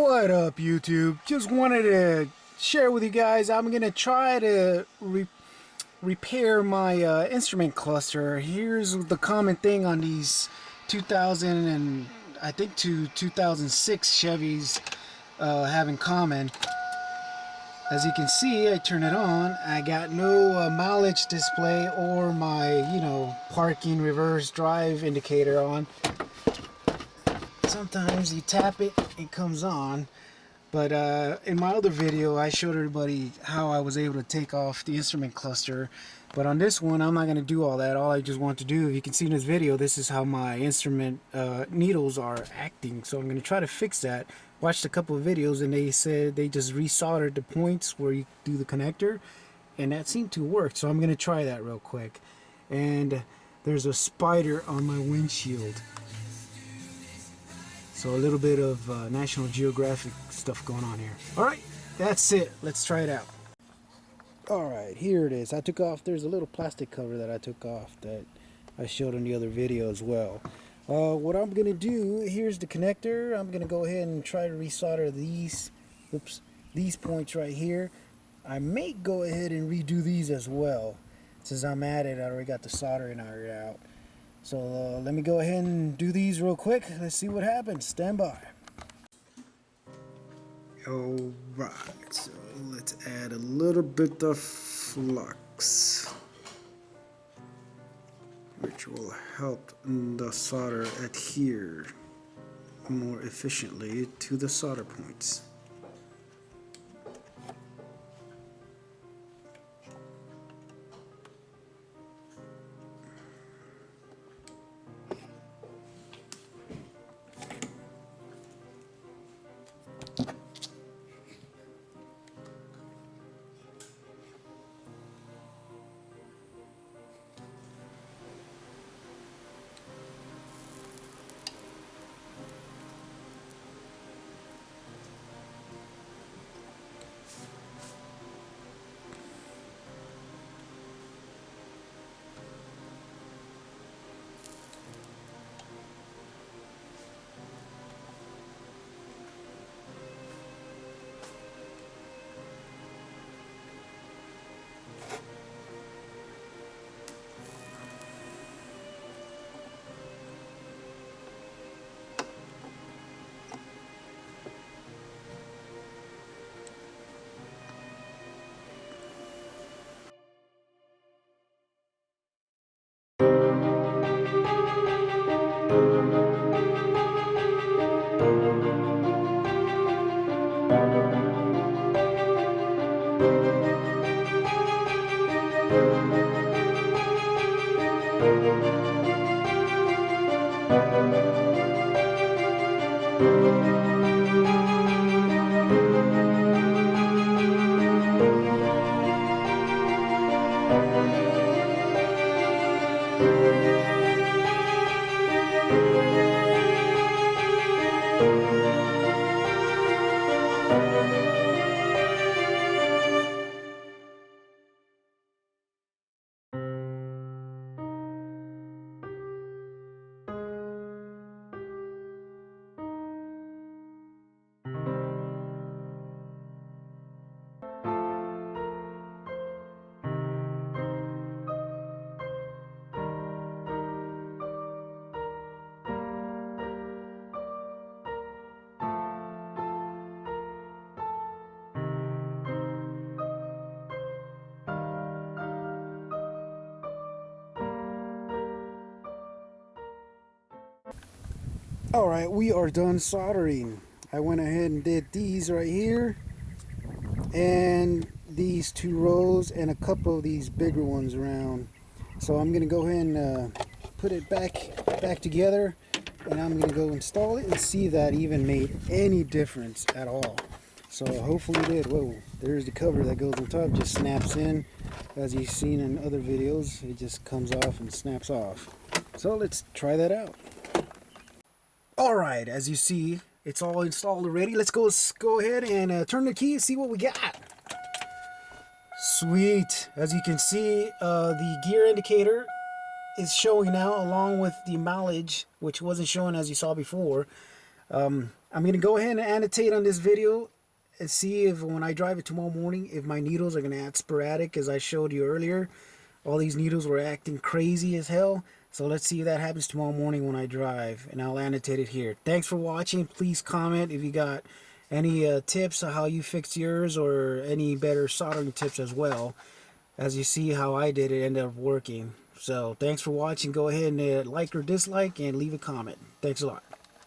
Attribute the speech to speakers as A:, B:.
A: What up, YouTube? Just wanted to share with you guys. I'm gonna try to repair my instrument cluster. Here's the common thing on these 2000 and I think 2006 Chevys have in common. As you can see, I turn it on. I got no mileage display or my, parking reverse drive indicator on. Sometimes you tap it, it comes on. But in my other video, I showed everybody how I was able to take off the instrument cluster. But on this one, I'm not going to do all that. All I just want to do, if you can see in this video, this is how my instrument needles are acting. So I'm going to try to fix that. Watched a couple of videos and they said they just resoldered the points where you do the connector. And that seemed to work. So I'm going to try that real quick. And there's a spider on my windshield. So a little bit of National Geographic stuff going on here. Alright, that's it. Let's try it out. Alright, here it is. I took off, there's a little plastic cover that I took off that I showed in the other video as well. What I'm going to do, here's the connector. I'm going to go ahead and try to resolder these points right here. I may go ahead and redo these as well. Since I'm at it, I already got the soldering iron out. So let me go ahead and do these real quick. Let's see what happens. Stand by. Alright, so let's add a little bit of flux, which will help the solder adhere more efficiently to the solder points. Alright, we are done soldering. I went ahead and did these right here, and these two rows, and a couple of these bigger ones around. So I'm going to go ahead and put it back together, and I'm going to go install it and see if that even made any difference at all. So hopefully it did. Whoa, there's the cover that goes on top, just snaps in. As you've seen in other videos, it just comes off and snaps off. So let's try that out. Alright, as you see, it's all installed already. Let's go ahead and turn the key and see what we got. Sweet. As you can see, the gear indicator is showing now along with the mileage, which wasn't showing as you saw before. I'm going to go ahead and annotate on this video and see if when I drive it tomorrow morning, if my needles are going to act sporadic as I showed you earlier. All these needles were acting crazy as hell. So let's see if that happens tomorrow morning when I drive, and I'll annotate it here. Thanks for watching. Please comment if you got any tips on how you fix yours, or any better soldering tips as well. As you see how I did, it ended up working. So thanks for watching. Go ahead and like or dislike and leave a comment. Thanks a lot.